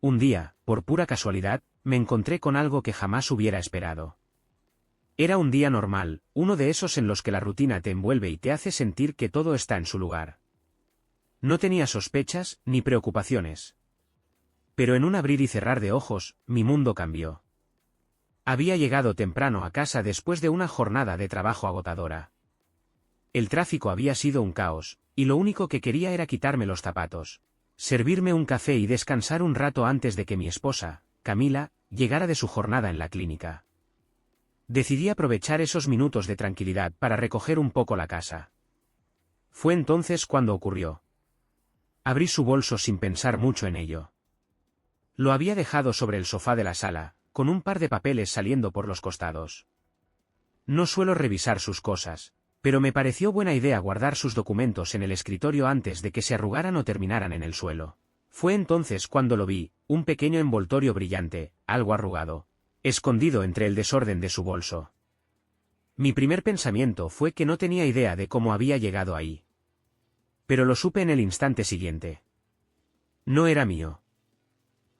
Un día, por pura casualidad, me encontré con algo que jamás hubiera esperado. Era un día normal, uno de esos en los que la rutina te envuelve y te hace sentir que todo está en su lugar. No tenía sospechas ni preocupaciones. Pero en un abrir y cerrar de ojos, mi mundo cambió. Había llegado temprano a casa después de una jornada de trabajo agotadora. El tráfico había sido un caos, y lo único que quería era quitarme los zapatos, servirme un café y descansar un rato antes de que mi esposa, Camila, llegara de su jornada en la clínica. Decidí aprovechar esos minutos de tranquilidad para recoger un poco la casa. Fue entonces cuando ocurrió. Abrí su bolso sin pensar mucho en ello. Lo había dejado sobre el sofá de la sala, con un par de papeles saliendo por los costados. No suelo revisar sus cosas, pero me pareció buena idea guardar sus documentos en el escritorio antes de que se arrugaran o terminaran en el suelo. Fue entonces cuando lo vi, un pequeño envoltorio brillante, algo arrugado, escondido entre el desorden de su bolso. Mi primer pensamiento fue que no tenía idea de cómo había llegado ahí. Pero lo supe en el instante siguiente. No era mío.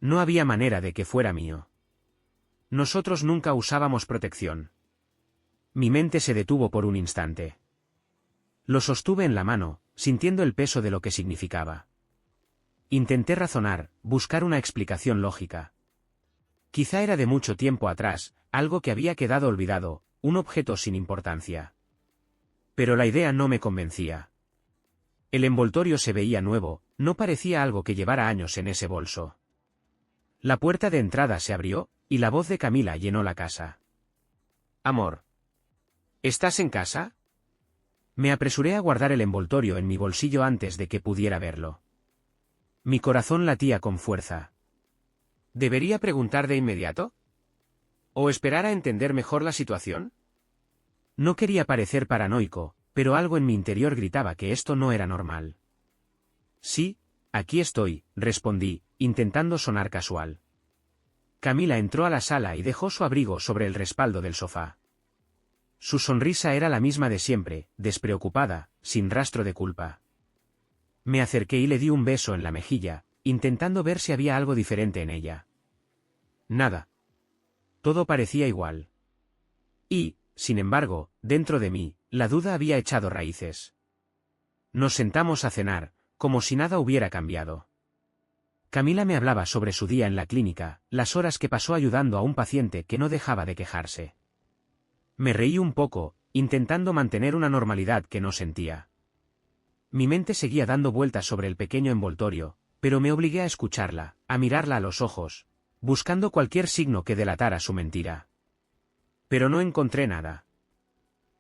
No había manera de que fuera mío. Nosotros nunca usábamos protección. Mi mente se detuvo por un instante. Lo sostuve en la mano, sintiendo el peso de lo que significaba. Intenté razonar, buscar una explicación lógica. Quizá era de mucho tiempo atrás, algo que había quedado olvidado, un objeto sin importancia. Pero la idea no me convencía. El envoltorio se veía nuevo, no parecía algo que llevara años en ese bolso. La puerta de entrada se abrió, y la voz de Camila llenó la casa. «Amor. ¿Estás en casa?» Me apresuré a guardar el envoltorio en mi bolsillo antes de que pudiera verlo. Mi corazón latía con fuerza. ¿Debería preguntar de inmediato? ¿O esperar a entender mejor la situación? No quería parecer paranoico, pero algo en mi interior gritaba que esto no era normal. «Sí, aquí estoy», respondí, intentando sonar casual. Camila entró a la sala y dejó su abrigo sobre el respaldo del sofá. Su sonrisa era la misma de siempre, despreocupada, sin rastro de culpa. Me acerqué y le di un beso en la mejilla, intentando ver si había algo diferente en ella. Nada. Todo parecía igual. Y, sin embargo, dentro de mí, la duda había echado raíces. Nos sentamos a cenar, como si nada hubiera cambiado. Camila me hablaba sobre su día en la clínica, las horas que pasó ayudando a un paciente que no dejaba de quejarse. Me reí un poco, intentando mantener una normalidad que no sentía. Mi mente seguía dando vueltas sobre el pequeño envoltorio, pero me obligué a escucharla, a mirarla a los ojos, buscando cualquier signo que delatara su mentira. Pero no encontré nada.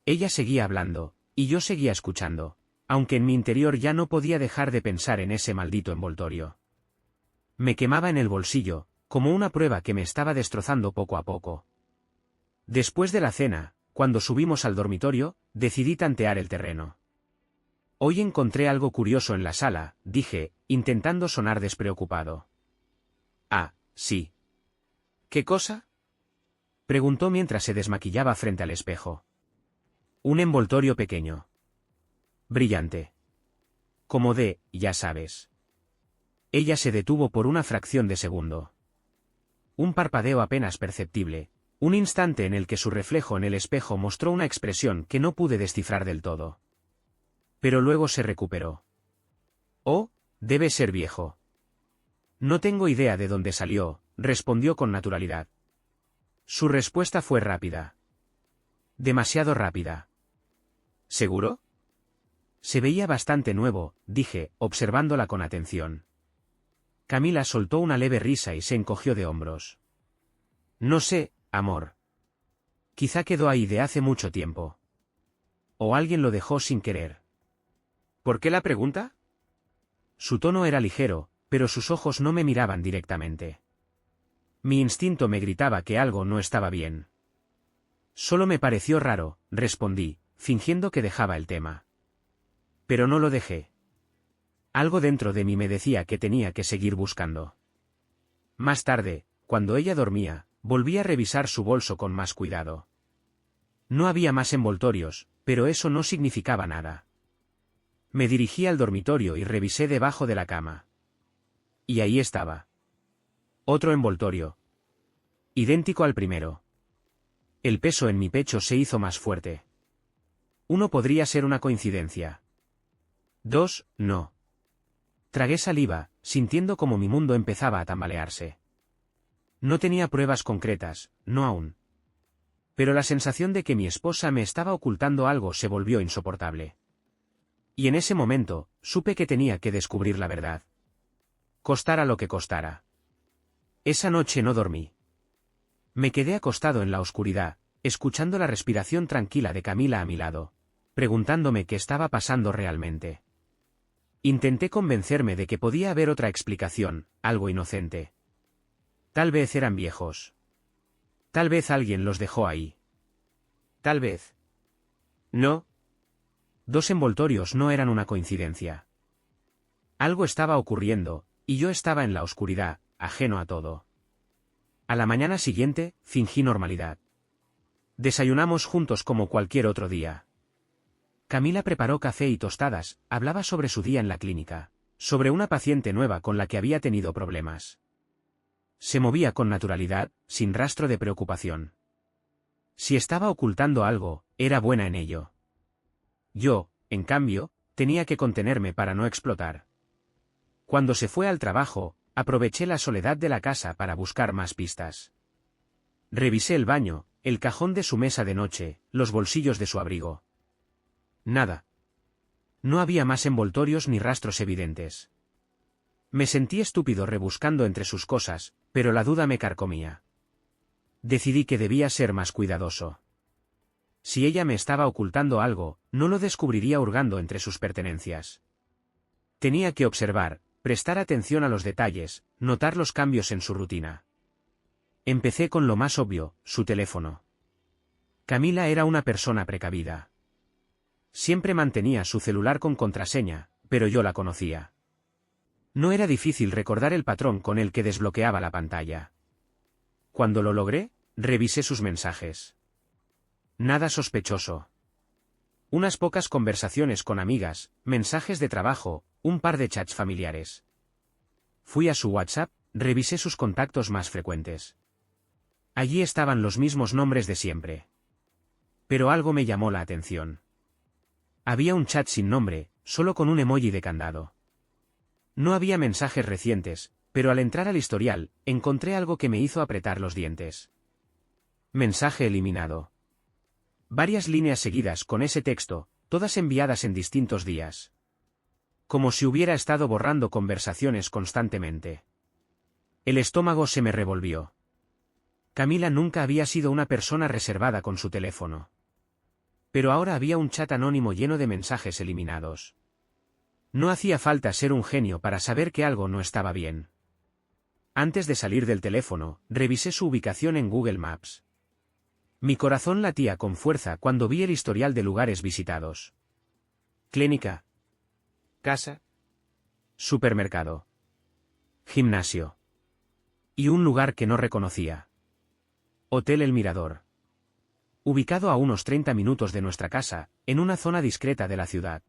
Ella seguía hablando, y yo seguía escuchando, aunque en mi interior ya no podía dejar de pensar en ese maldito envoltorio. Me quemaba en el bolsillo, como una prueba que me estaba destrozando poco a poco. Después de la cena, cuando subimos al dormitorio, decidí tantear el terreno. Hoy encontré algo curioso en la sala, dije, intentando sonar despreocupado. «Ah, sí». «¿Qué cosa?», preguntó mientras se desmaquillaba frente al espejo. «Un envoltorio pequeño. Brillante. Como de, ya sabes». Ella se detuvo por una fracción de segundo. Un parpadeo apenas perceptible, un instante en el que su reflejo en el espejo mostró una expresión que no pude descifrar del todo. Pero luego se recuperó. «Oh, debe ser viejo». «No tengo idea de dónde salió», respondió con naturalidad. Su respuesta fue rápida. Demasiado rápida. «¿Seguro?» Se veía bastante nuevo, dije, observándola con atención. Camila soltó una leve risa y se encogió de hombros. «No sé, amor. Quizá quedó ahí de hace mucho tiempo. O alguien lo dejó sin querer». «¿Por qué la pregunta?» Su tono era ligero, pero sus ojos no me miraban directamente. Mi instinto me gritaba que algo no estaba bien. «Solo me pareció raro», respondí, fingiendo que dejaba el tema. Pero no lo dejé. Algo dentro de mí me decía que tenía que seguir buscando. Más tarde, cuando ella dormía, volví a revisar su bolso con más cuidado. No había más envoltorios, pero eso no significaba nada. Me dirigí al dormitorio y revisé debajo de la cama. Y ahí estaba. Otro envoltorio. Idéntico al primero. El peso en mi pecho se hizo más fuerte. 1 podría ser una coincidencia. 2, no. Tragué saliva, sintiendo como mi mundo empezaba a tambalearse. No tenía pruebas concretas, no aún. Pero la sensación de que mi esposa me estaba ocultando algo se volvió insoportable. Y en ese momento, supe que tenía que descubrir la verdad. Costara lo que costara. Esa noche no dormí. Me quedé acostado en la oscuridad, escuchando la respiración tranquila de Camila a mi lado, preguntándome qué estaba pasando realmente. Intenté convencerme de que podía haber otra explicación, algo inocente. Tal vez eran viejos. Tal vez alguien los dejó ahí. Tal vez. No. 2 envoltorios no eran una coincidencia. Algo estaba ocurriendo, y yo estaba en la oscuridad, ajeno a todo. A la mañana siguiente, fingí normalidad. Desayunamos juntos como cualquier otro día. Camila preparó café y tostadas, hablaba sobre su día en la clínica, sobre una paciente nueva con la que había tenido problemas. Se movía con naturalidad, sin rastro de preocupación. Si estaba ocultando algo, era buena en ello. Yo, en cambio, tenía que contenerme para no explotar. Cuando se fue al trabajo, aproveché la soledad de la casa para buscar más pistas. Revisé el baño, el cajón de su mesa de noche, los bolsillos de su abrigo. Nada. No había más envoltorios ni rastros evidentes. Me sentí estúpido rebuscando entre sus cosas, pero la duda me carcomía. Decidí que debía ser más cuidadoso. Si ella me estaba ocultando algo, no lo descubriría hurgando entre sus pertenencias. Tenía que observar, prestar atención a los detalles, notar los cambios en su rutina. Empecé con lo más obvio, su teléfono. Camila era una persona precavida. Siempre mantenía su celular con contraseña, pero yo la conocía. No era difícil recordar el patrón con el que desbloqueaba la pantalla. Cuando lo logré, revisé sus mensajes. Nada sospechoso. Unas pocas conversaciones con amigas, mensajes de trabajo, un par de chats familiares. Fui a su WhatsApp, revisé sus contactos más frecuentes. Allí estaban los mismos nombres de siempre. Pero algo me llamó la atención. Había un chat sin nombre, solo con un emoji de candado. No había mensajes recientes, pero al entrar al historial, encontré algo que me hizo apretar los dientes. Mensaje eliminado. Varias líneas seguidas con ese texto, todas enviadas en distintos días. Como si hubiera estado borrando conversaciones constantemente. El estómago se me revolvió. Camila nunca había sido una persona reservada con su teléfono. Pero ahora había un chat anónimo lleno de mensajes eliminados. No hacía falta ser un genio para saber que algo no estaba bien. Antes de salir del teléfono, revisé su ubicación en Google Maps. Mi corazón latía con fuerza cuando vi el historial de lugares visitados. Clínica. Casa. Supermercado. Gimnasio. Y un lugar que no reconocía. Hotel El Mirador. Ubicado a unos 30 minutos de nuestra casa, en una zona discreta de la ciudad.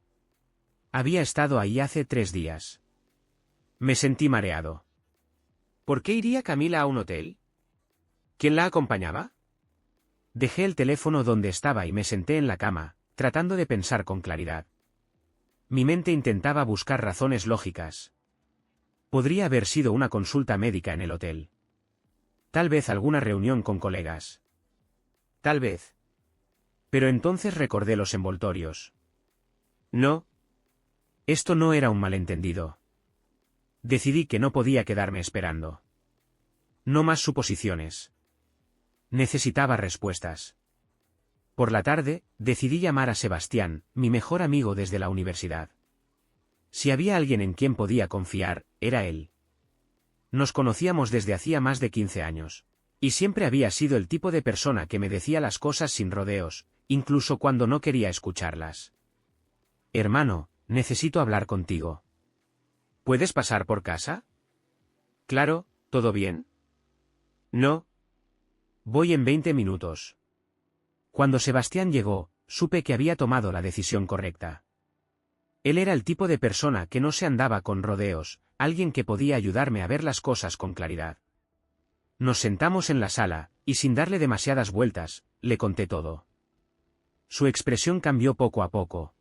Había estado ahí hace 3 días. Me sentí mareado. ¿Por qué iría Camila a un hotel? ¿Quién la acompañaba? Dejé el teléfono donde estaba y me senté en la cama, tratando de pensar con claridad. Mi mente intentaba buscar razones lógicas. Podría haber sido una consulta médica en el hotel. Tal vez alguna reunión con colegas. Tal vez. Pero entonces recordé los envoltorios. No. Esto no era un malentendido. Decidí que no podía quedarme esperando. No más suposiciones. Necesitaba respuestas. Por la tarde, decidí llamar a Sebastián, mi mejor amigo desde la universidad. Si había alguien en quien podía confiar, era él. Nos conocíamos desde hacía más de 15 años. Y siempre había sido el tipo de persona que me decía las cosas sin rodeos, incluso cuando no quería escucharlas. Hermano, necesito hablar contigo. ¿Puedes pasar por casa? Claro, ¿todo bien? No. Voy en 20 minutos. Cuando Sebastián llegó, supe que había tomado la decisión correcta. Él era el tipo de persona que no se andaba con rodeos, alguien que podía ayudarme a ver las cosas con claridad. Nos sentamos en la sala, y sin darle demasiadas vueltas, le conté todo. Su expresión cambió poco a poco.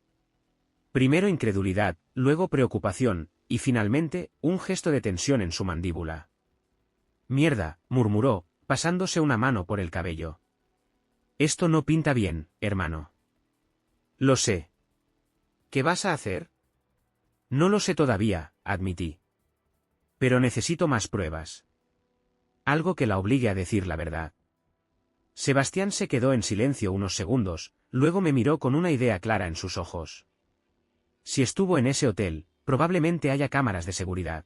Primero incredulidad, luego preocupación, y finalmente, un gesto de tensión en su mandíbula. «Mierda», murmuró, pasándose una mano por el cabello. «Esto no pinta bien, hermano». «Lo sé». «¿Qué vas a hacer?» «No lo sé todavía», admití. «Pero necesito más pruebas. Algo que la obligue a decir la verdad». Sebastián se quedó en silencio unos segundos, luego me miró con una idea clara en sus ojos. «Si estuvo en ese hotel, probablemente haya cámaras de seguridad».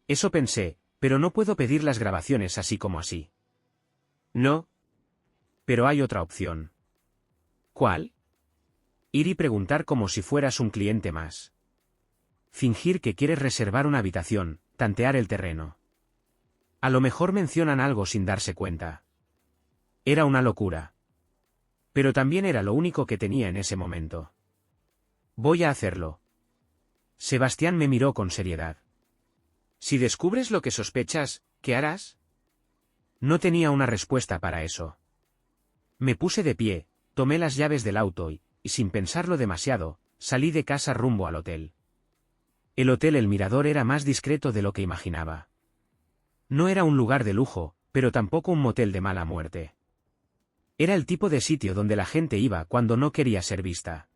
Eso pensé, pero no puedo pedir las grabaciones así como así. «No. Pero hay otra opción». «¿Cuál?» «Ir y preguntar como si fueras un cliente más. Fingir que quieres reservar una habitación, tantear el terreno. A lo mejor mencionan algo sin darse cuenta». Era una locura. Pero también era lo único que tenía en ese momento. «Voy a hacerlo». Sebastián me miró con seriedad. «Si descubres lo que sospechas, ¿qué harás?» No tenía una respuesta para eso. Me puse de pie, tomé las llaves del auto y, sin pensarlo demasiado, salí de casa rumbo al hotel. El hotel El Mirador era más discreto de lo que imaginaba. No era un lugar de lujo, pero tampoco un motel de mala muerte. Era el tipo de sitio donde la gente iba cuando no quería ser vista.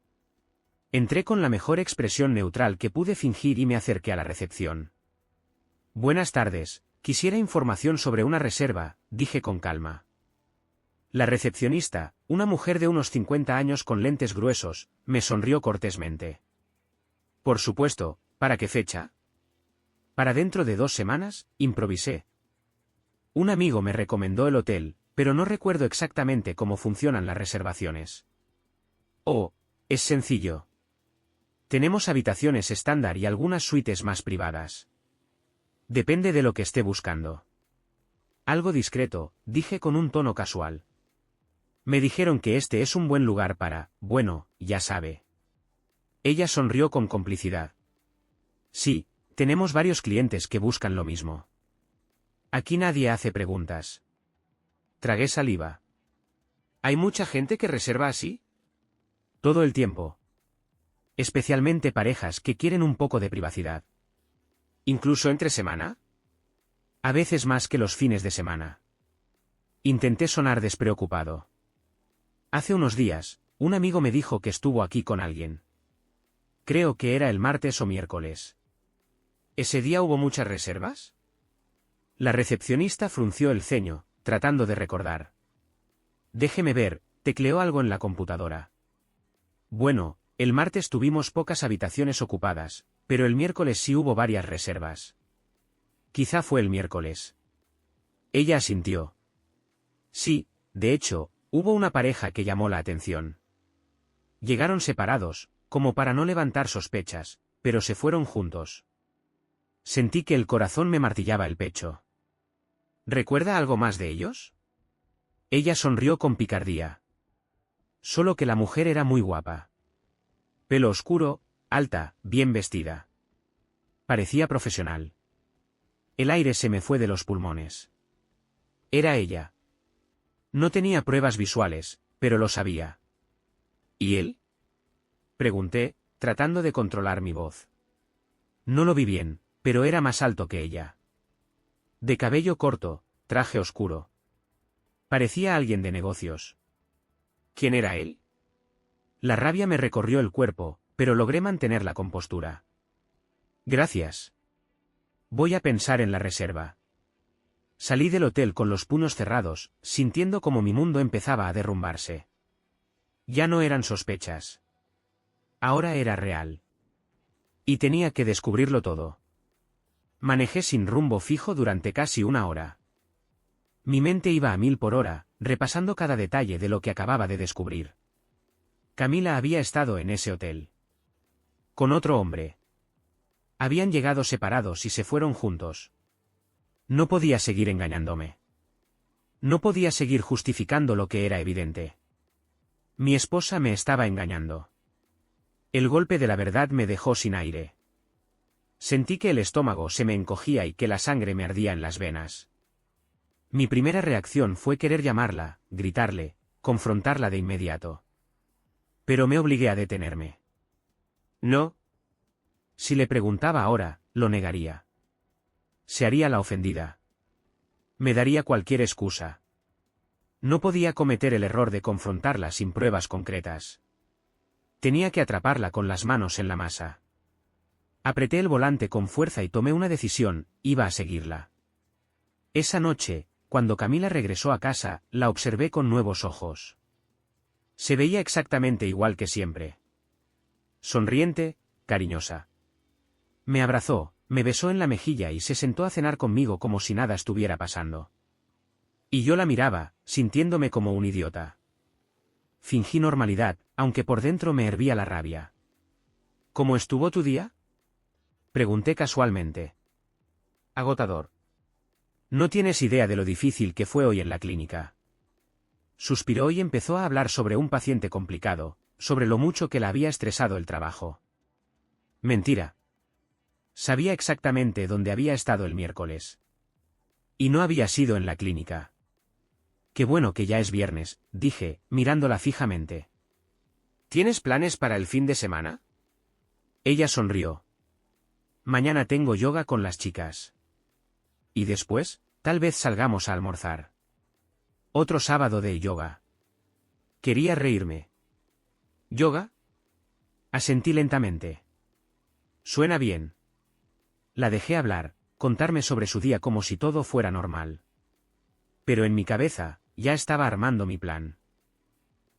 Entré con la mejor expresión neutral que pude fingir y me acerqué a la recepción. «Buenas tardes, quisiera información sobre una reserva», dije con calma. La recepcionista, una mujer de unos 50 años con lentes gruesos, me sonrió cortésmente. «Por supuesto, ¿para qué fecha?» «Para dentro de 2 semanas», improvisé. Un amigo me recomendó el hotel, pero no recuerdo exactamente cómo funcionan las reservaciones. «Oh, es sencillo. Tenemos habitaciones estándar y algunas suites más privadas. Depende de lo que esté buscando». «Algo discreto», dije con un tono casual. «Me dijeron que este es un buen lugar para, bueno, ya sabe». Ella sonrió con complicidad. «Sí, tenemos varios clientes que buscan lo mismo. Aquí nadie hace preguntas». Tragué saliva. ¿Hay mucha gente que reserva así? Todo el tiempo. Especialmente parejas que quieren un poco de privacidad. ¿Incluso entre semana? A veces más que los fines de semana. Intenté sonar despreocupado. Hace unos días, un amigo me dijo que estuvo aquí con alguien. Creo que era el martes o miércoles. ¿Ese día hubo muchas reservas? La recepcionista frunció el ceño, tratando de recordar. Déjeme ver, tecleó algo en la computadora. Bueno, el martes tuvimos pocas habitaciones ocupadas, pero el miércoles sí hubo varias reservas. Quizá fue el miércoles. Ella asintió. Sí, de hecho, hubo una pareja que llamó la atención. Llegaron separados, como para no levantar sospechas, pero se fueron juntos. Sentí que el corazón me martillaba el pecho. ¿Recuerda algo más de ellos? Ella sonrió con picardía. Solo que la mujer era muy guapa. Pelo oscuro, alta, bien vestida. Parecía profesional. El aire se me fue de los pulmones. Era ella. No tenía pruebas visuales, pero lo sabía. ¿Y él? Pregunté, tratando de controlar mi voz. No lo vi bien, pero era más alto que ella. De cabello corto, traje oscuro. Parecía alguien de negocios. ¿Quién era él? La rabia me recorrió el cuerpo, pero logré mantener la compostura. Gracias. Voy a pensar en la reserva. Salí del hotel con los puños cerrados, sintiendo como mi mundo empezaba a derrumbarse. Ya no eran sospechas. Ahora era real. Y tenía que descubrirlo todo. Manejé sin rumbo fijo durante casi 1 hora. Mi mente iba a 1000 por hora, repasando cada detalle de lo que acababa de descubrir. Camila había estado en ese hotel. Con otro hombre. Habían llegado separados y se fueron juntos. No podía seguir engañándome. No podía seguir justificando lo que era evidente. Mi esposa me estaba engañando. El golpe de la verdad me dejó sin aire. Sentí que el estómago se me encogía y que la sangre me ardía en las venas. Mi primera reacción fue querer llamarla, gritarle, confrontarla de inmediato. Pero me obligué a detenerme. No. Si le preguntaba ahora, lo negaría. Se haría la ofendida. Me daría cualquier excusa. No podía cometer el error de confrontarla sin pruebas concretas. Tenía que atraparla con las manos en la masa. Apreté el volante con fuerza y tomé una decisión, iba a seguirla. Esa noche, cuando Camila regresó a casa, la observé con nuevos ojos. Se veía exactamente igual que siempre. Sonriente, cariñosa. Me abrazó, me besó en la mejilla y se sentó a cenar conmigo como si nada estuviera pasando. Y yo la miraba, sintiéndome como un idiota. Fingí normalidad, aunque por dentro me hervía la rabia. ¿Cómo estuvo tu día?, pregunté casualmente. Agotador. No tienes idea de lo difícil que fue hoy en la clínica. Suspiró y empezó a hablar sobre un paciente complicado, sobre lo mucho que la había estresado el trabajo. Mentira. Sabía exactamente dónde había estado el miércoles. Y no había sido en la clínica. Qué bueno que ya es viernes, dije, mirándola fijamente. ¿Tienes planes para el fin de semana? Ella sonrió. Mañana tengo yoga con las chicas. Y después, tal vez salgamos a almorzar. Otro sábado de yoga. Quería reírme. ¿Yoga? Asentí lentamente. Suena bien. La dejé hablar, contarme sobre su día como si todo fuera normal. Pero en mi cabeza, ya estaba armando mi plan.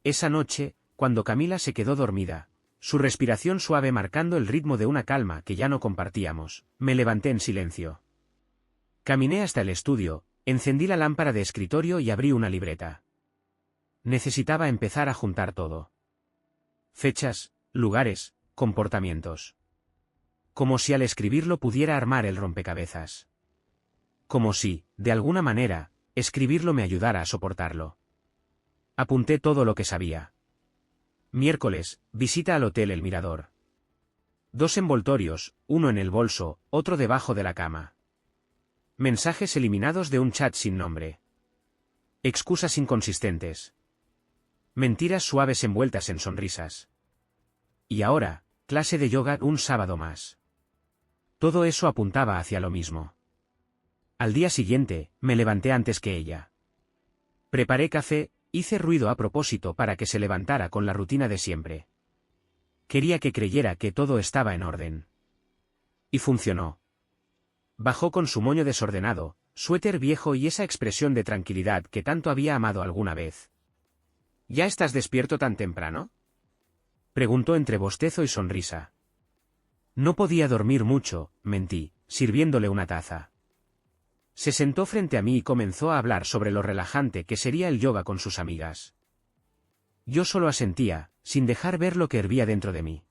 Esa noche, cuando Camila se quedó dormida, su respiración suave marcando el ritmo de una calma que ya no compartíamos, me levanté en silencio. Caminé hasta el estudio, encendí la lámpara de escritorio y abrí una libreta. Necesitaba empezar a juntar todo. Fechas, lugares, comportamientos. Como si al escribirlo pudiera armar el rompecabezas. Como si, de alguna manera, escribirlo me ayudara a soportarlo. Apunté todo lo que sabía. Miércoles, visita al Hotel El Mirador. 2 envoltorios, uno en el bolso, otro debajo de la cama. Mensajes eliminados de un chat sin nombre. Excusas inconsistentes. Mentiras suaves envueltas en sonrisas. Y ahora, clase de yoga un sábado más. Todo eso apuntaba hacia lo mismo. Al día siguiente, me levanté antes que ella. Preparé café, hice ruido a propósito para que se levantara con la rutina de siempre. Quería que creyera que todo estaba en orden. Y funcionó. Bajó con su moño desordenado, suéter viejo y esa expresión de tranquilidad que tanto había amado alguna vez. ¿Ya estás despierto tan temprano?, preguntó entre bostezo y sonrisa. No podía dormir mucho, mentí, sirviéndole una taza. Se sentó frente a mí y comenzó a hablar sobre lo relajante que sería el yoga con sus amigas. Yo solo asentía, sin dejar ver lo que hervía dentro de mí.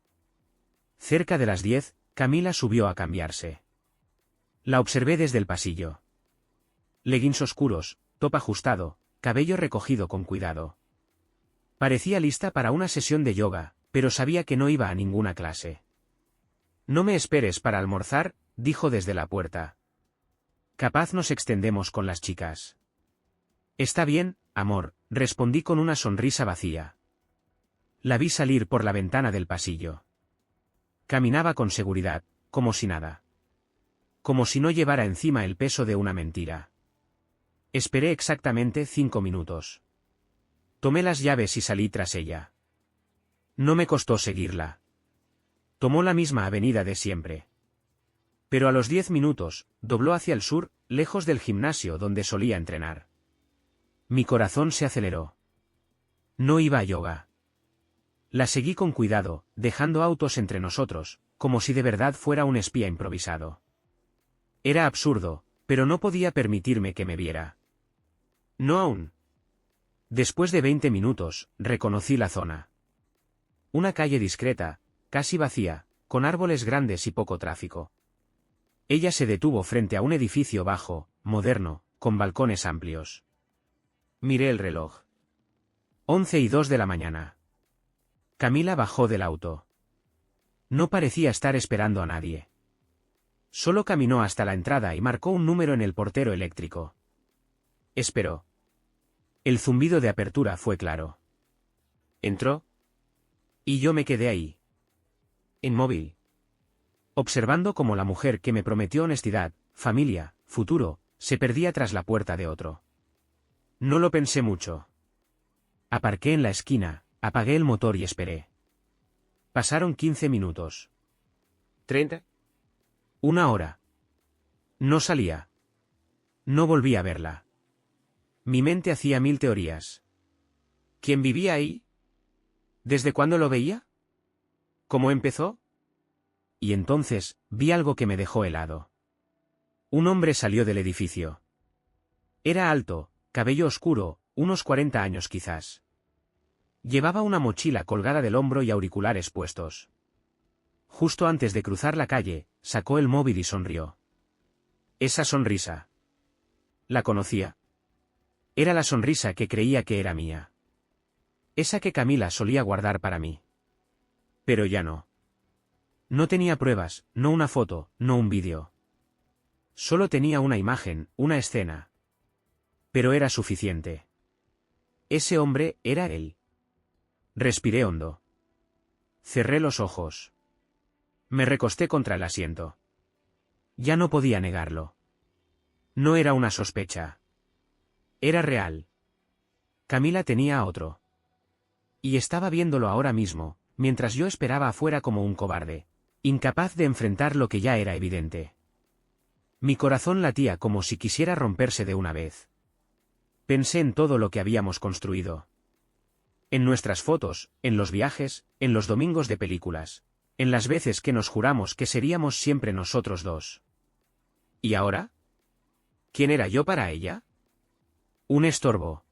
Cerca de las 10, Camila subió a cambiarse. La observé desde el pasillo. Leggings oscuros, top ajustado, cabello recogido con cuidado. Parecía lista para una sesión de yoga, pero sabía que no iba a ninguna clase. No me esperes para almorzar, dijo desde la puerta. Capaz nos extendemos con las chicas. Está bien, amor, respondí con una sonrisa vacía. La vi salir por la ventana del pasillo. Caminaba con seguridad, como si nada. Como si no llevara encima el peso de una mentira. Esperé exactamente 5 minutos. Tomé las llaves y salí tras ella. No me costó seguirla. Tomó la misma avenida de siempre. Pero a los 10 minutos, dobló hacia el sur, lejos del gimnasio donde solía entrenar. Mi corazón se aceleró. No iba a yoga. La seguí con cuidado, dejando autos entre nosotros, como si de verdad fuera un espía improvisado. Era absurdo, pero no podía permitirme que me viera. No aún. Después de 20 minutos, reconocí la zona. Una calle discreta, casi vacía, con árboles grandes y poco tráfico. Ella se detuvo frente a un edificio bajo, moderno, con balcones amplios. Miré el reloj. 11:02 de la mañana. Camila bajó del auto. No parecía estar esperando a nadie. Solo caminó hasta la entrada y marcó un número en el portero eléctrico. Esperó. El zumbido de apertura fue claro. Entró. Y yo me quedé ahí. Inmóvil. Observando cómo la mujer que me prometió honestidad, familia, futuro, se perdía tras la puerta de otro. No lo pensé mucho. Aparqué en la esquina, apagué el motor y esperé. Pasaron 15 minutos. 30. Una hora. No salía. No volví a verla. Mi mente hacía 1000 teorías. ¿Quién vivía ahí? ¿Desde cuándo lo veía? ¿Cómo empezó? Y entonces, vi algo que me dejó helado. Un hombre salió del edificio. Era alto, cabello oscuro, unos 40 años quizás. Llevaba una mochila colgada del hombro y auriculares puestos. Justo antes de cruzar la calle, sacó el móvil y sonrió. Esa sonrisa. La conocía. Era la sonrisa que creía que era mía. Esa que Camila solía guardar para mí. Pero ya no. No tenía pruebas, no una foto, no un vídeo. Solo tenía una imagen, una escena. Pero era suficiente. Ese hombre era él. Respiré hondo. Cerré los ojos. Me recosté contra el asiento. Ya no podía negarlo. No era una sospecha. Era real. Camila tenía a otro. Y estaba viéndolo ahora mismo, mientras yo esperaba afuera como un cobarde, incapaz de enfrentar lo que ya era evidente. Mi corazón latía como si quisiera romperse de una vez. Pensé en todo lo que habíamos construido. En nuestras fotos, en los viajes, en los domingos de películas, en las veces que nos juramos que seríamos siempre nosotros dos. ¿Y ahora? ¿Quién era yo para ella? Un estorbo.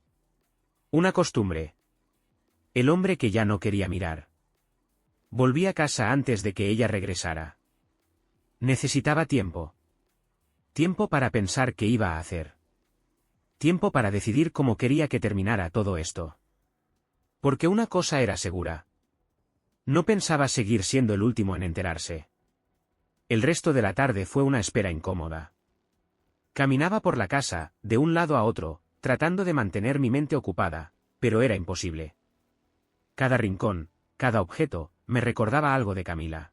Una costumbre. El hombre que ya no quería mirar. Volví a casa antes de que ella regresara. Necesitaba tiempo. Tiempo para pensar qué iba a hacer. Tiempo para decidir cómo quería que terminara todo esto. Porque una cosa era segura. No pensaba seguir siendo el último en enterarse. El resto de la tarde fue una espera incómoda. Caminaba por la casa, de un lado a otro, tratando de mantener mi mente ocupada, pero era imposible. Cada rincón, cada objeto, me recordaba algo de Camila.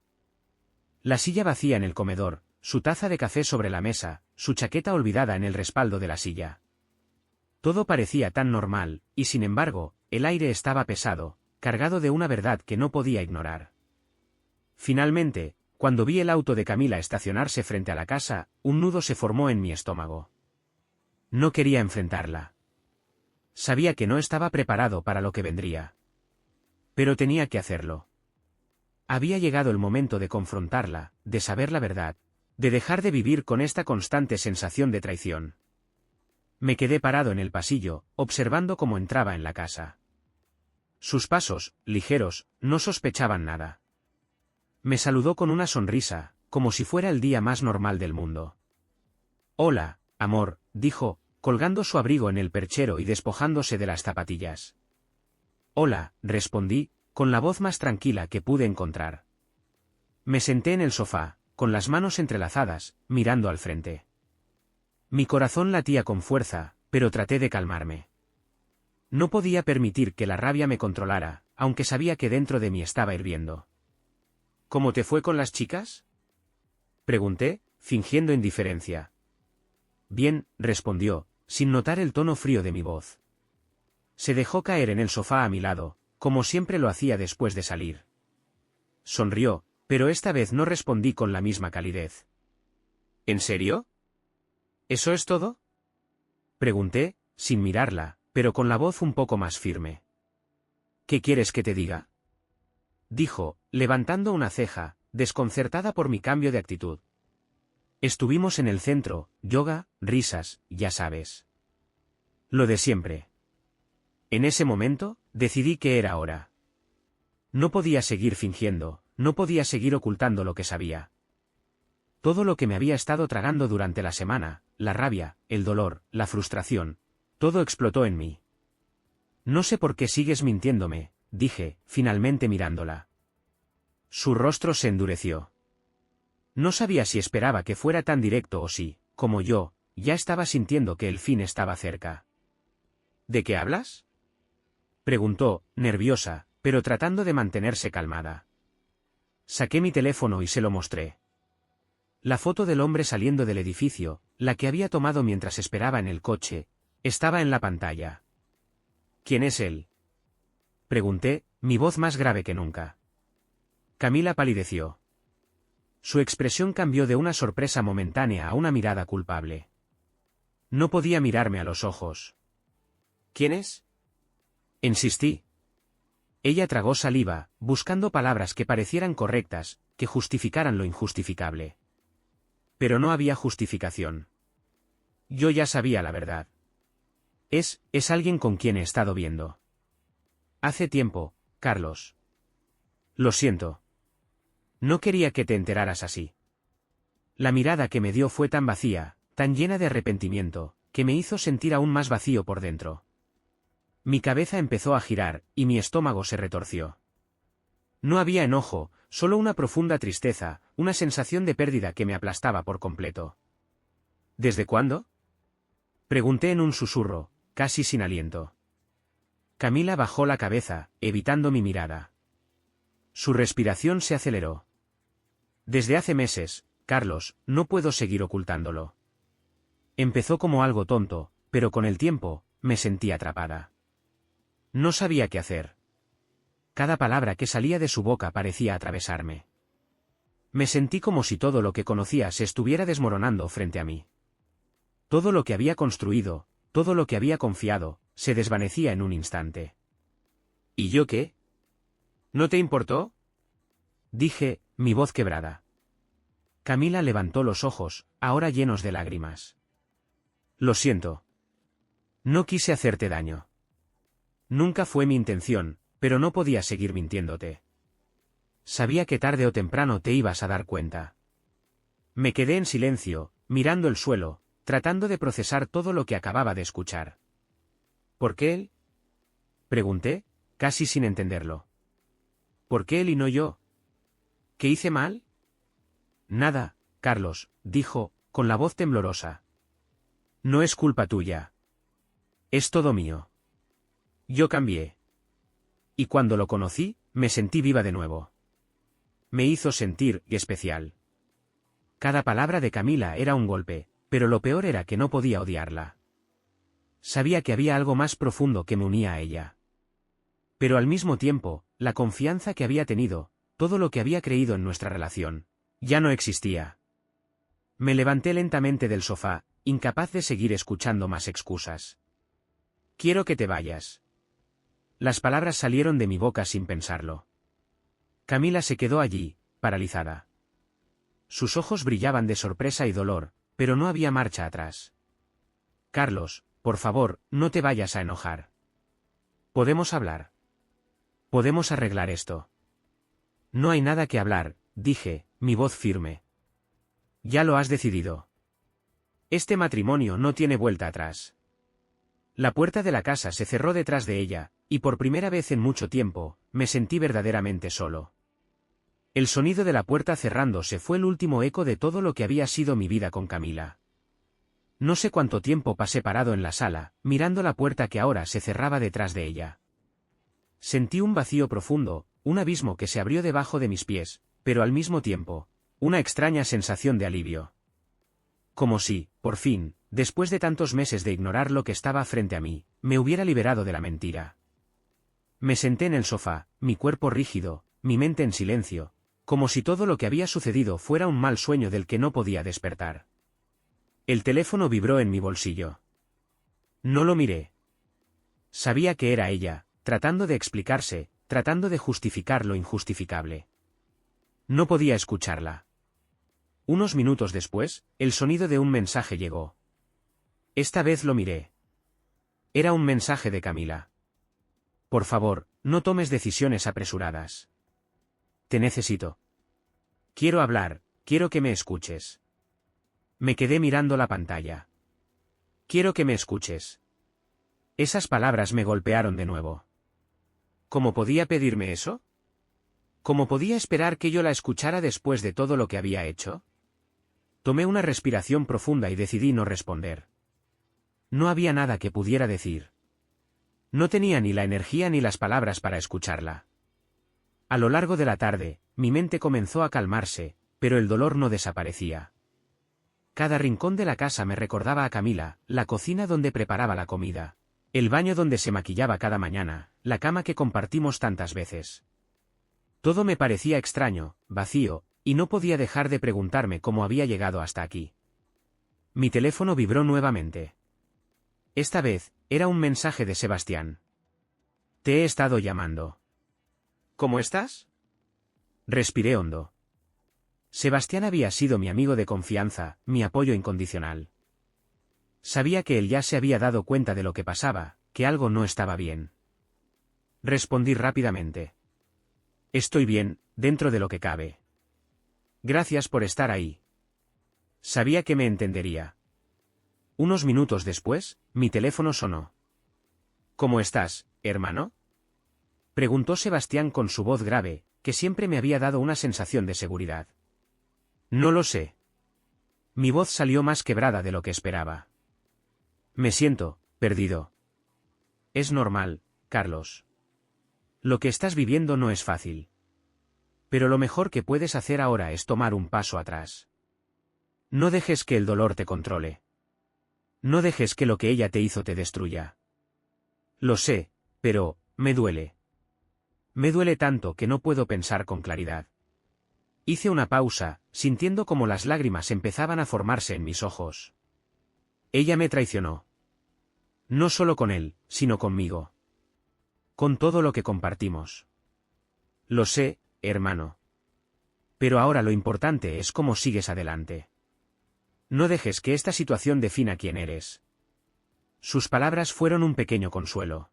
La silla vacía en el comedor, su taza de café sobre la mesa, su chaqueta olvidada en el respaldo de la silla. Todo parecía tan normal, y sin embargo, el aire estaba pesado, cargado de una verdad que no podía ignorar. Finalmente, cuando vi el auto de Camila estacionarse frente a la casa, un nudo se formó en mi estómago. No quería enfrentarla. Sabía que no estaba preparado para lo que vendría. Pero tenía que hacerlo. Había llegado el momento de confrontarla, de saber la verdad, de dejar de vivir con esta constante sensación de traición. Me quedé parado en el pasillo, observando cómo entraba en la casa. Sus pasos, ligeros, no sospechaban nada. Me saludó con una sonrisa, como si fuera el día más normal del mundo. «Hola, amor», dijo, colgando su abrigo en el perchero y despojándose de las zapatillas. «Hola», respondí, con la voz más tranquila que pude encontrar. Me senté en el sofá, con las manos entrelazadas, mirando al frente. Mi corazón latía con fuerza, pero traté de calmarme. No podía permitir que la rabia me controlara, aunque sabía que dentro de mí estaba hirviendo. «¿Cómo te fue con las chicas?», pregunté, fingiendo indiferencia. «Bien», respondió, sin notar el tono frío de mi voz. Se dejó caer en el sofá a mi lado, como siempre lo hacía después de salir. Sonrió, pero esta vez no respondí con la misma calidez. «¿En serio? ¿Eso es todo?», pregunté, sin mirarla, pero con la voz un poco más firme. «¿Qué quieres que te diga?», dijo, levantando una ceja, desconcertada por mi cambio de actitud. Estuvimos en el centro, yoga, risas, ya sabes. Lo de siempre. En ese momento, decidí que era hora. No podía seguir fingiendo, no podía seguir ocultando lo que sabía. Todo lo que me había estado tragando durante la semana, la rabia, el dolor, la frustración, todo explotó en mí. «No sé por qué sigues mintiéndome», dije, finalmente mirándola. Su rostro se endureció. No sabía si esperaba que fuera tan directo o si, como yo, ya estaba sintiendo que el fin estaba cerca. ¿De qué hablas?, preguntó, nerviosa, pero tratando de mantenerse calmada. Saqué mi teléfono y se lo mostré. La foto del hombre saliendo del edificio, la que había tomado mientras esperaba en el coche, estaba en la pantalla. ¿Quién es él?, pregunté, mi voz más grave que nunca. Camila palideció. Su expresión cambió de una sorpresa momentánea a una mirada culpable. No podía mirarme a los ojos. ¿Quién es?, insistí. Ella tragó saliva, buscando palabras que parecieran correctas, que justificaran lo injustificable. Pero no había justificación. Yo ya sabía la verdad. Es alguien con quien he estado viendo. Hace tiempo, Carlos. Lo siento. No quería que te enteraras así. La mirada que me dio fue tan vacía, tan llena de arrepentimiento, que me hizo sentir aún más vacío por dentro. Mi cabeza empezó a girar, y mi estómago se retorció. No había enojo, solo una profunda tristeza, una sensación de pérdida que me aplastaba por completo. ¿Desde cuándo?, pregunté en un susurro, casi sin aliento. Camila bajó la cabeza, evitando mi mirada. Su respiración se aceleró. Desde hace meses, Carlos, no puedo seguir ocultándolo. Empezó como algo tonto, pero con el tiempo, me sentí atrapada. No sabía qué hacer. Cada palabra que salía de su boca parecía atravesarme. Me sentí como si todo lo que conocía se estuviera desmoronando frente a mí. Todo lo que había construido, todo lo que había confiado, se desvanecía en un instante. ¿Y yo qué? ¿No te importó?, dije, mi voz quebrada. Camila levantó los ojos, ahora llenos de lágrimas. Lo siento. No quise hacerte daño. Nunca fue mi intención, pero no podía seguir mintiéndote. Sabía que tarde o temprano te ibas a dar cuenta. Me quedé en silencio, mirando el suelo, tratando de procesar todo lo que acababa de escuchar. ¿Por qué él?, pregunté, casi sin entenderlo. ¿Por qué él y no yo? ¿Qué hice mal? Nada, Carlos, dijo, con la voz temblorosa. No es culpa tuya. Es todo mío. Yo cambié. Y cuando lo conocí, me sentí viva de nuevo. Me hizo sentir especial. Cada palabra de Camila era un golpe, pero lo peor era que no podía odiarla. Sabía que había algo más profundo que me unía a ella. Pero al mismo tiempo, la confianza que había tenido, todo lo que había creído en nuestra relación, ya no existía. Me levanté lentamente del sofá, incapaz de seguir escuchando más excusas. Quiero que te vayas. Las palabras salieron de mi boca sin pensarlo. Camila se quedó allí, paralizada. Sus ojos brillaban de sorpresa y dolor, pero no había marcha atrás. Carlos, por favor, no te vayas a enojar. ¿Podemos hablar? ¿Podemos arreglar esto? No hay nada que hablar, dije, mi voz firme. Ya lo has decidido. Este matrimonio no tiene vuelta atrás. La puerta de la casa se cerró detrás de ella, y por primera vez en mucho tiempo, me sentí verdaderamente solo. El sonido de la puerta cerrándose fue el último eco de todo lo que había sido mi vida con Camila. No sé cuánto tiempo pasé parado en la sala, mirando la puerta que ahora se cerraba detrás de ella. Sentí un vacío profundo, un abismo que se abrió debajo de mis pies, pero al mismo tiempo, una extraña sensación de alivio. Como si, por fin, después de tantos meses de ignorar lo que estaba frente a mí, me hubiera liberado de la mentira. Me senté en el sofá, mi cuerpo rígido, mi mente en silencio, como si todo lo que había sucedido fuera un mal sueño del que no podía despertar. El teléfono vibró en mi bolsillo. No lo miré. Sabía que era ella, tratando de explicarse, tratando de justificar lo injustificable. No podía escucharla. Unos minutos después, el sonido de un mensaje llegó. Esta vez lo miré. Era un mensaje de Camila. Por favor, no tomes decisiones apresuradas. Te necesito. Quiero hablar, quiero que me escuches. Me quedé mirando la pantalla. Quiero que me escuches. Esas palabras me golpearon de nuevo. ¿Cómo podía pedirme eso? ¿Cómo podía esperar que yo la escuchara después de todo lo que había hecho? Tomé una respiración profunda y decidí no responder. No había nada que pudiera decir. No tenía ni la energía ni las palabras para escucharla. A lo largo de la tarde, mi mente comenzó a calmarse, pero el dolor no desaparecía. Cada rincón de la casa me recordaba a Camila, la cocina donde preparaba la comida, el baño donde se maquillaba cada mañana, la cama que compartimos tantas veces. Todo me parecía extraño, vacío, y no podía dejar de preguntarme cómo había llegado hasta aquí. Mi teléfono vibró nuevamente. Esta vez, era un mensaje de Sebastián. Te he estado llamando. ¿Cómo estás? Respiré hondo. Sebastián había sido mi amigo de confianza, mi apoyo incondicional. Sabía que él ya se había dado cuenta de lo que pasaba, que algo no estaba bien. Respondí rápidamente. Estoy bien, dentro de lo que cabe. Gracias por estar ahí. Sabía que me entendería. Unos minutos después, mi teléfono sonó. ¿Cómo estás, hermano? Preguntó Sebastián con su voz grave, que siempre me había dado una sensación de seguridad. No lo sé. Mi voz salió más quebrada de lo que esperaba. Me siento perdido. Es normal, Carlos. Lo que estás viviendo no es fácil. Pero lo mejor que puedes hacer ahora es tomar un paso atrás. No dejes que el dolor te controle. No dejes que lo que ella te hizo te destruya. Lo sé, pero, me duele. Me duele tanto que no puedo pensar con claridad. Hice una pausa, sintiendo como las lágrimas empezaban a formarse en mis ojos. Ella me traicionó. No solo con él, sino conmigo. Con todo lo que compartimos. Lo sé, hermano. Pero ahora lo importante es cómo sigues adelante. No dejes que esta situación defina quién eres. Sus palabras fueron un pequeño consuelo.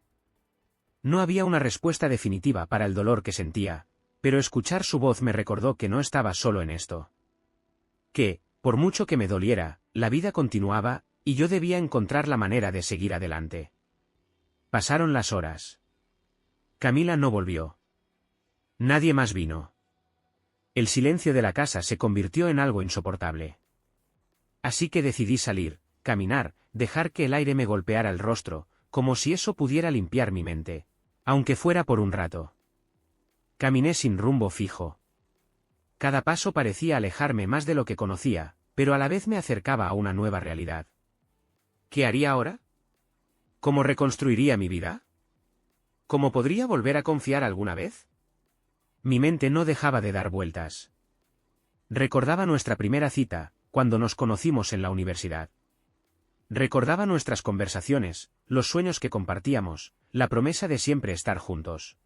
No había una respuesta definitiva para el dolor que sentía, pero escuchar su voz me recordó que no estaba solo en esto. Que, por mucho que me doliera, la vida continuaba, y yo debía encontrar la manera de seguir adelante. Pasaron las horas. Camila no volvió. Nadie más vino. El silencio de la casa se convirtió en algo insoportable. Así que decidí salir, caminar, dejar que el aire me golpeara el rostro, como si eso pudiera limpiar mi mente, aunque fuera por un rato. Caminé sin rumbo fijo. Cada paso parecía alejarme más de lo que conocía, pero a la vez me acercaba a una nueva realidad. ¿Qué haría ahora? ¿Cómo reconstruiría mi vida? ¿Cómo podría volver a confiar alguna vez? Mi mente no dejaba de dar vueltas. Recordaba nuestra primera cita, cuando nos conocimos en la universidad. Recordaba nuestras conversaciones, los sueños que compartíamos, la promesa de siempre estar juntos.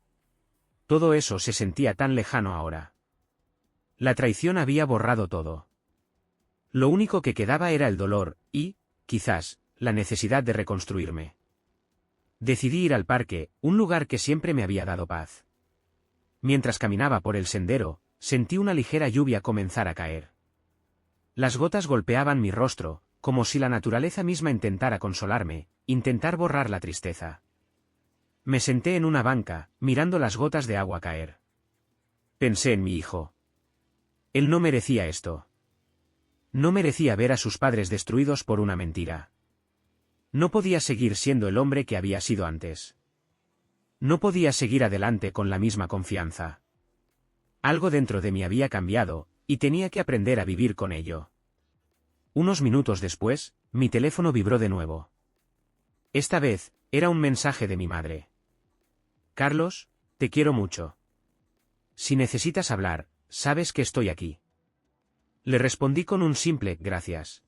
Todo eso se sentía tan lejano ahora. La traición había borrado todo. Lo único que quedaba era el dolor, y, quizás, la necesidad de reconstruirme. Decidí ir al parque, un lugar que siempre me había dado paz. Mientras caminaba por el sendero, sentí una ligera lluvia comenzar a caer. Las gotas golpeaban mi rostro, como si la naturaleza misma intentara consolarme, intentar borrar la tristeza. Me senté en una banca, mirando las gotas de agua caer. Pensé en mi hijo. Él no merecía esto. No merecía ver a sus padres destruidos por una mentira. No podía seguir siendo el hombre que había sido antes. No podía seguir adelante con la misma confianza. Algo dentro de mí había cambiado, y tenía que aprender a vivir con ello. Unos minutos después, mi teléfono vibró de nuevo. Esta vez, era un mensaje de mi madre. Carlos, te quiero mucho. Si necesitas hablar, sabes que estoy aquí. Le respondí con un simple gracias.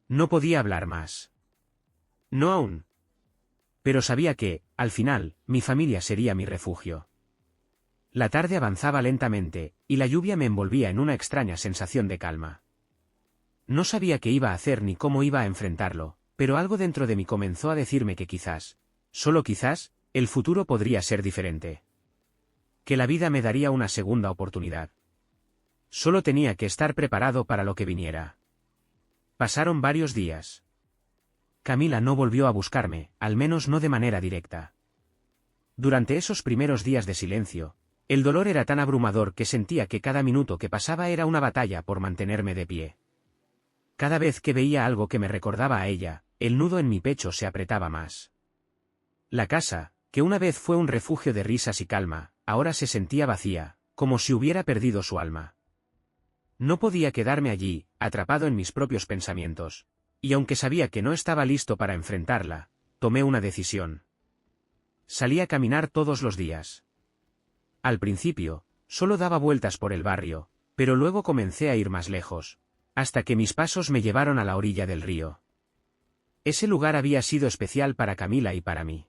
No podía hablar más. No aún. Pero sabía que, al final, mi familia sería mi refugio. La tarde avanzaba lentamente, y la lluvia me envolvía en una extraña sensación de calma. No sabía qué iba a hacer ni cómo iba a enfrentarlo, pero algo dentro de mí comenzó a decirme que quizás, solo quizás, el futuro podría ser diferente. Que la vida me daría una segunda oportunidad. Solo tenía que estar preparado para lo que viniera. Pasaron varios días. Camila no volvió a buscarme, al menos no de manera directa. Durante esos primeros días de silencio, el dolor era tan abrumador que sentía que cada minuto que pasaba era una batalla por mantenerme de pie. Cada vez que veía algo que me recordaba a ella, el nudo en mi pecho se apretaba más. La casa, que una vez fue un refugio de risas y calma, ahora se sentía vacía, como si hubiera perdido su alma. No podía quedarme allí, atrapado en mis propios pensamientos, y aunque sabía que no estaba listo para enfrentarla, tomé una decisión. Salí a caminar todos los días. Al principio, solo daba vueltas por el barrio, pero luego comencé a ir más lejos, hasta que mis pasos me llevaron a la orilla del río. Ese lugar había sido especial para Camila y para mí.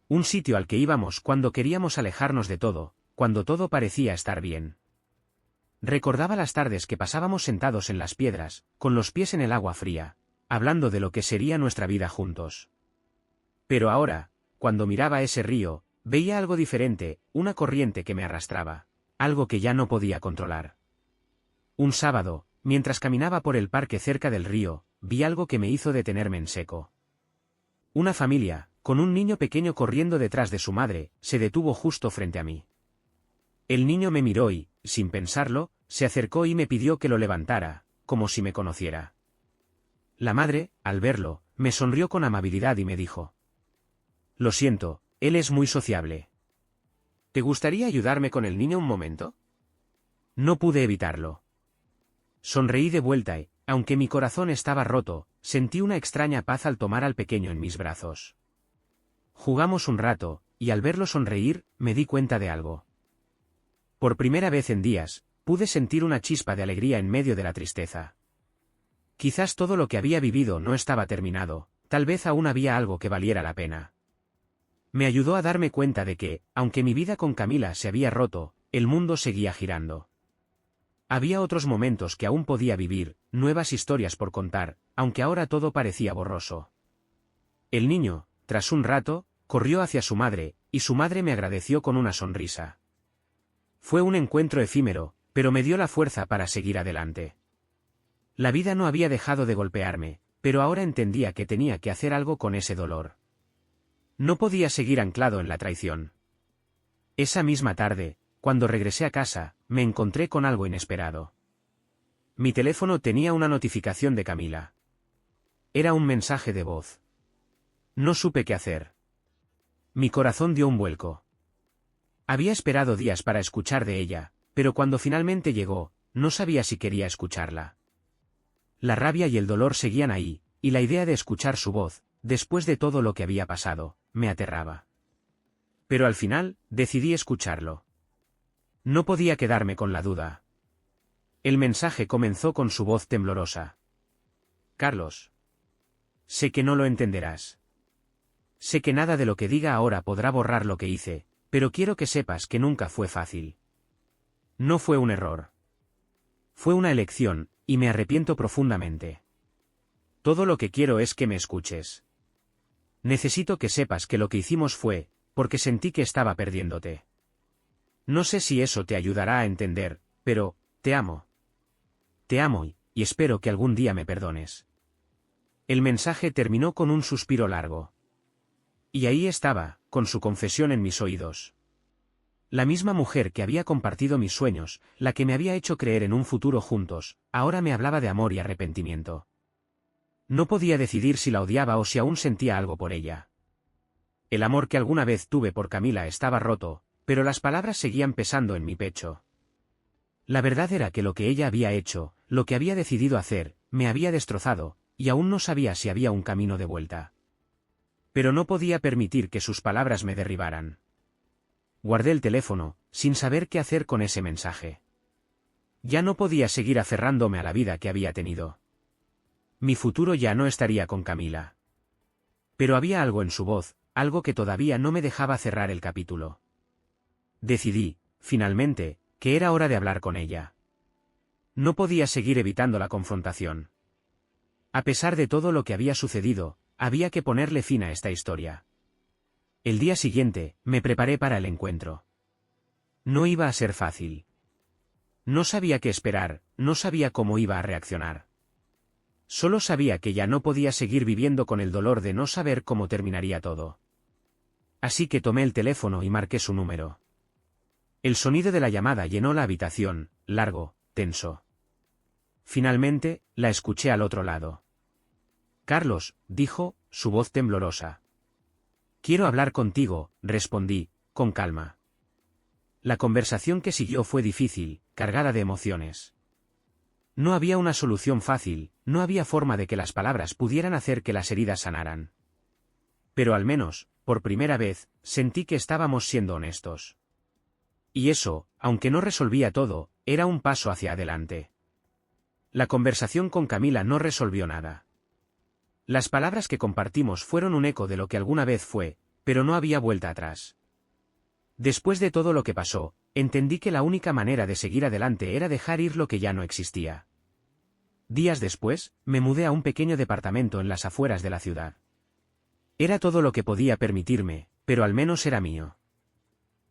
Un sitio al que íbamos cuando queríamos alejarnos de todo, cuando todo parecía estar bien. Recordaba las tardes que pasábamos sentados en las piedras, con los pies en el agua fría, hablando de lo que sería nuestra vida juntos. Pero ahora, cuando miraba ese río, veía algo diferente, una corriente que me arrastraba, algo que ya no podía controlar. Un sábado, mientras caminaba por el parque cerca del río, vi algo que me hizo detenerme en seco. Una familia, con un niño pequeño corriendo detrás de su madre, se detuvo justo frente a mí. El niño me miró y, sin pensarlo, se acercó y me pidió que lo levantara, como si me conociera. La madre, al verlo, me sonrió con amabilidad y me dijo: «Lo siento, él es muy sociable. ¿Te gustaría ayudarme con el niño un momento?» No pude evitarlo. Sonreí de vuelta y, aunque mi corazón estaba roto, sentí una extraña paz al tomar al pequeño en mis brazos. Jugamos un rato, y al verlo sonreír, me di cuenta de algo. Por primera vez en días, pude sentir una chispa de alegría en medio de la tristeza. Quizás todo lo que había vivido no estaba terminado, tal vez aún había algo que valiera la pena. Me ayudó a darme cuenta de que, aunque mi vida con Camila se había roto, el mundo seguía girando. Había otros momentos que aún podía vivir, nuevas historias por contar, aunque ahora todo parecía borroso. El niño, tras un rato, corrió hacia su madre, y su madre me agradeció con una sonrisa. Fue un encuentro efímero, pero me dio la fuerza para seguir adelante. La vida no había dejado de golpearme, pero ahora entendía que tenía que hacer algo con ese dolor. No podía seguir anclado en la traición. Esa misma tarde, cuando regresé a casa, me encontré con algo inesperado. Mi teléfono tenía una notificación de Camila. Era un mensaje de voz. No supe qué hacer. Mi corazón dio un vuelco. Había esperado días para escuchar de ella, pero cuando finalmente llegó, no sabía si quería escucharla. La rabia y el dolor seguían ahí, y la idea de escuchar su voz, después de todo lo que había pasado, me aterraba. Pero al final, decidí escucharlo. No podía quedarme con la duda. El mensaje comenzó con su voz temblorosa. «Carlos. Sé que no lo entenderás. Sé que nada de lo que diga ahora podrá borrar lo que hice, pero quiero que sepas que nunca fue fácil. No fue un error. Fue una elección, y me arrepiento profundamente. Todo lo que quiero es que me escuches. Necesito que sepas que lo que hicimos fue, porque sentí que estaba perdiéndote. No sé si eso te ayudará a entender, pero, te amo. Te amo y espero que algún día me perdones». El mensaje terminó con un suspiro largo. Y ahí estaba, con su confesión en mis oídos. La misma mujer que había compartido mis sueños, la que me había hecho creer en un futuro juntos, ahora me hablaba de amor y arrepentimiento. No podía decidir si la odiaba o si aún sentía algo por ella. El amor que alguna vez tuve por Camila estaba roto, pero las palabras seguían pesando en mi pecho. La verdad era que lo que ella había hecho, lo que había decidido hacer, me había destrozado, y aún no sabía si había un camino de vuelta. Pero no podía permitir que sus palabras me derribaran. Guardé el teléfono, sin saber qué hacer con ese mensaje. Ya no podía seguir aferrándome a la vida que había tenido. Mi futuro ya no estaría con Camila. Pero había algo en su voz, algo que todavía no me dejaba cerrar el capítulo. Decidí, finalmente, que era hora de hablar con ella. No podía seguir evitando la confrontación. A pesar de todo lo que había sucedido, había que ponerle fin a esta historia. El día siguiente, me preparé para el encuentro. No iba a ser fácil. No sabía qué esperar, no sabía cómo iba a reaccionar. Solo sabía que ya no podía seguir viviendo con el dolor de no saber cómo terminaría todo. Así que tomé el teléfono y marqué su número. El sonido de la llamada llenó la habitación, largo, tenso. Finalmente, la escuché al otro lado. Carlos, dijo, su voz temblorosa. Quiero hablar contigo, respondí, con calma. La conversación que siguió fue difícil, cargada de emociones. No había una solución fácil, no había forma de que las palabras pudieran hacer que las heridas sanaran. Pero al menos, por primera vez, sentí que estábamos siendo honestos. Y eso, aunque no resolvía todo, era un paso hacia adelante. La conversación con Camila no resolvió nada. Las palabras que compartimos fueron un eco de lo que alguna vez fue, pero no había vuelta atrás. Después de todo lo que pasó, entendí que la única manera de seguir adelante era dejar ir lo que ya no existía. Días después, me mudé a un pequeño departamento en las afueras de la ciudad. Era todo lo que podía permitirme, pero al menos era mío.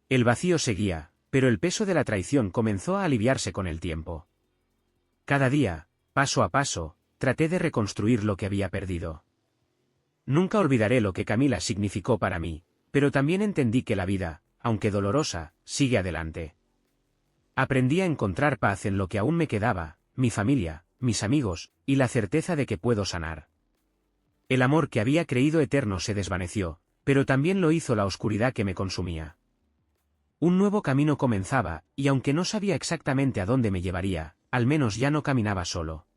El vacío seguía, pero el peso de la traición comenzó a aliviarse con el tiempo. Cada día, paso a paso, traté de reconstruir lo que había perdido. Nunca olvidaré lo que Camila significó para mí, pero también entendí que la vida, aunque dolorosa, sigue adelante. Aprendí a encontrar paz en lo que aún me quedaba, mi familia, mis amigos, y la certeza de que puedo sanar. El amor que había creído eterno se desvaneció, pero también lo hizo la oscuridad que me consumía. Un nuevo camino comenzaba, y aunque no sabía exactamente a dónde me llevaría, al menos ya no caminaba solo.